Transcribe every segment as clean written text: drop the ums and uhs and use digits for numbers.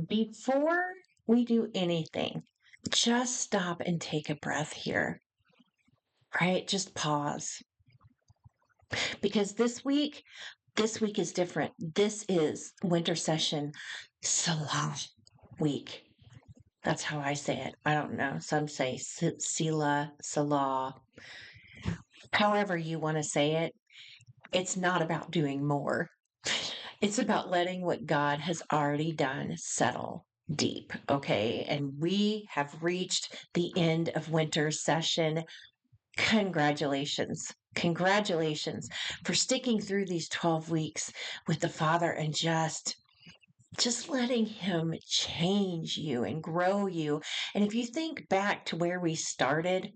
Before we do anything, just stop and take a breath here, right? Just pause. Because this week is different. This is winter session Selah week. That's how I say it. I don't know. Some say Selah, Selah. However you want to say it, it's not about doing more. It's about letting what God has already done settle deep, okay? And we have reached the end of winter session. Congratulations. Congratulations for sticking through these 12 weeks with the Father and just letting him change you and grow you. And if you think back to where we started,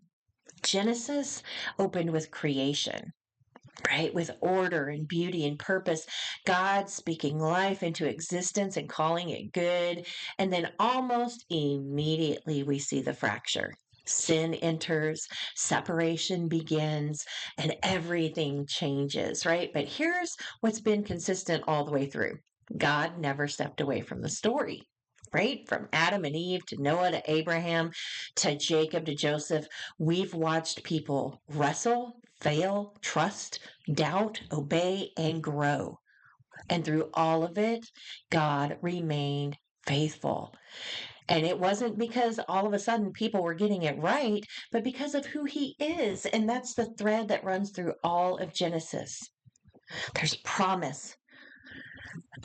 Genesis opened with creation, right? With order and beauty and purpose, God speaking life into existence and calling it good. And then almost immediately we see the fracture. Sin enters, separation begins, and everything changes, right? But here's what's been consistent all the way through: God never stepped away from the story. Right? From Adam and Eve to Noah to Abraham to Jacob to Joseph, we've watched people wrestle, fail, trust, doubt, obey, and grow. And through all of it, God remained faithful. And it wasn't because all of a sudden people were getting it right, but because of who he is. And that's the thread that runs through all of Genesis. There's promise,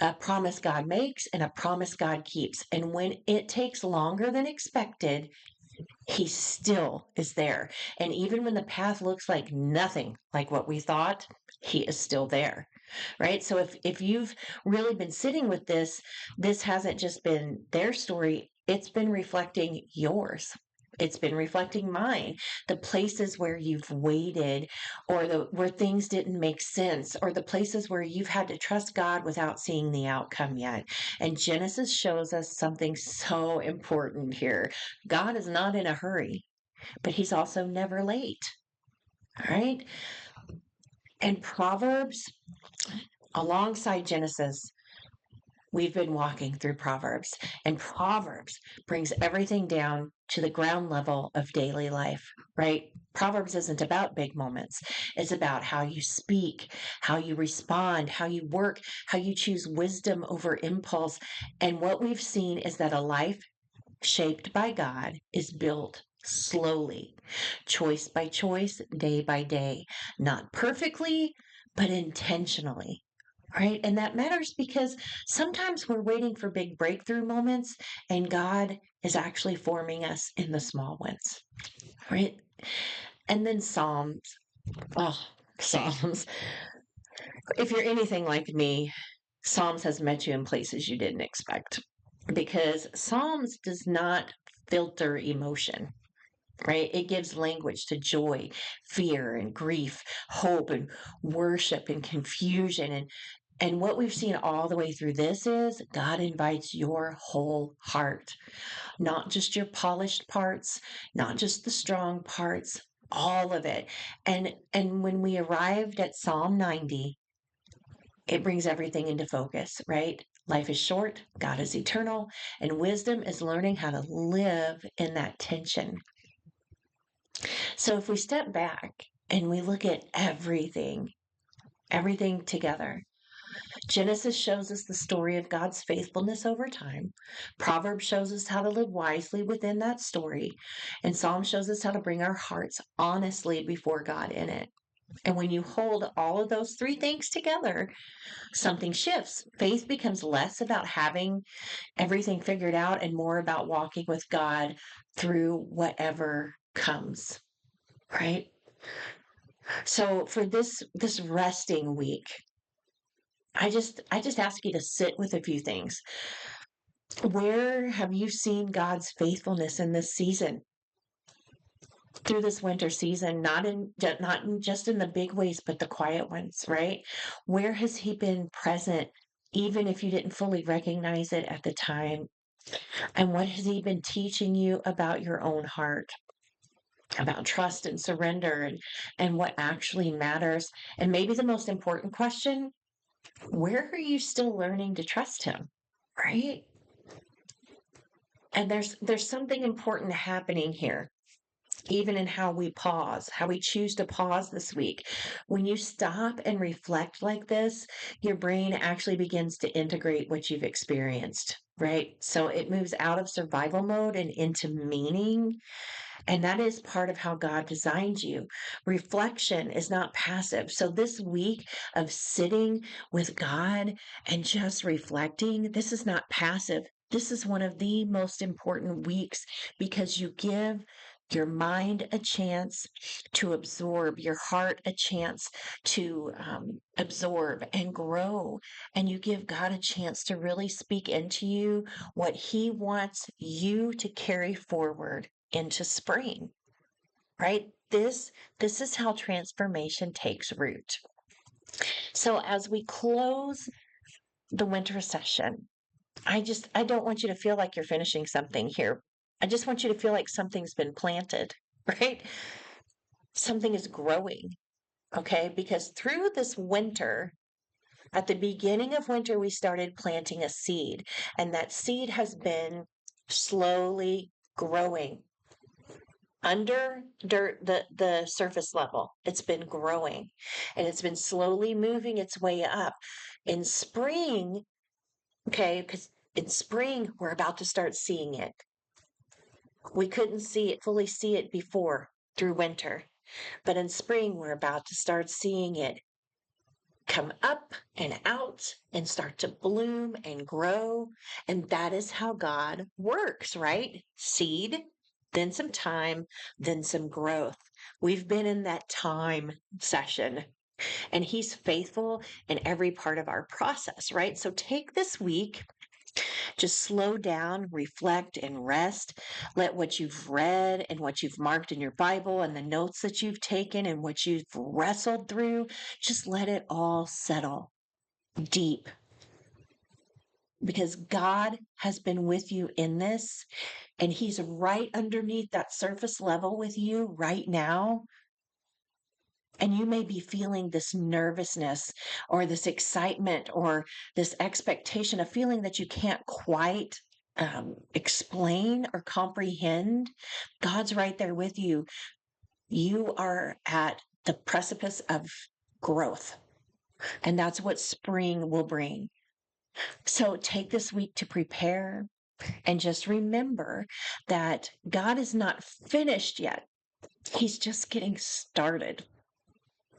a promise God makes and a promise God keeps. And when it takes longer than expected, he still is there. And even when the path looks like nothing like what we thought, he is still there. Right? So if you've really been sitting with this hasn't just been their story, it's been reflecting yours. It's been reflecting mine. The places where you've waited, or where things didn't make sense, or the places where you've had to trust God without seeing the outcome yet. And Genesis shows us something so important here. God is not in a hurry, but he's also never late. All right? And Proverbs, alongside Genesis, we've been walking through Proverbs, and Proverbs brings everything down to the ground level of daily life, right? Proverbs isn't about big moments. It's about how you speak, how you respond, how you work, how you choose wisdom over impulse. And what we've seen is that a life shaped by God is built slowly, choice by choice, day by day, not perfectly, but intentionally. Right. And that matters because sometimes we're waiting for big breakthrough moments, and God is actually forming us in the small ones. Right. And then Psalms. Oh, Psalms. If you're anything like me, Psalms has met you in places you didn't expect, because Psalms does not filter emotion. Right? It gives language to joy, fear, and grief, hope, and worship, and confusion. And what we've seen all the way through this is God invites your whole heart, not just your polished parts, not just the strong parts, all of it. And when we arrived at Psalm 90, it brings everything into focus, right? Life is short, God is eternal, and wisdom is learning how to live in that tension. So if we step back and we look at everything together, Genesis shows us the story of God's faithfulness over time. Proverbs shows us how to live wisely within that story. And Psalm shows us how to bring our hearts honestly before God in it. And when you hold all of those three things together, something shifts. Faith becomes less about having everything figured out and more about walking with God through whatever comes. Right? So for this resting week, I just ask you to sit with a few things. Where have you seen God's faithfulness in this season? Through this winter season, not just in the big ways, but the quiet ones, right? Where has he been present, even if you didn't fully recognize it at the time? And what has he been teaching you about your own heart, about trust and surrender, and what actually matters? And maybe the most important question: where are you still learning to trust him? Right? And there's something important happening here, even in how we pause, how we choose to pause this week. When you stop and reflect like this, your brain actually begins to integrate what you've experienced, right? So it moves out of survival mode and into meaning. And that is part of how God designed you. Reflection is not passive. So, this week of sitting with God and just reflecting, this is not passive. This is one of the most important weeks because you give your mind a chance to absorb, your heart a chance to absorb and grow. And you give God a chance to really speak into you what He wants you to carry forward into spring, right? This is how transformation takes root. So as we close the winter session, I don't want you to feel like you're finishing something here. I just want you to feel like something's been planted, right? Something is growing, okay? Because through this winter, at the beginning of winter, we started planting a seed, and that seed has been slowly growing under the surface level. It's been growing and it's been slowly moving its way up. In spring, okay, because in spring we're about to start seeing it. We couldn't fully see it before through winter, but in spring we're about to start seeing it come up and out and start to bloom and grow. And that is how God works, right? Seed, then some time, then some growth. We've been in that time session, and He's faithful in every part of our process, right? So take this week. Just slow down, reflect, and rest. Let what you've read and what you've marked in your Bible and the notes that you've taken and what you've wrestled through, just let it all settle deep, because God has been with you in this, and He's right underneath that surface level with you right now. And you may be feeling this nervousness or this excitement or this expectation, a feeling that you can't quite explain or comprehend. God's right there with you. You are at the precipice of growth, and that's what spring will bring. So take this week to prepare and just remember that God is not finished yet. He's just getting started.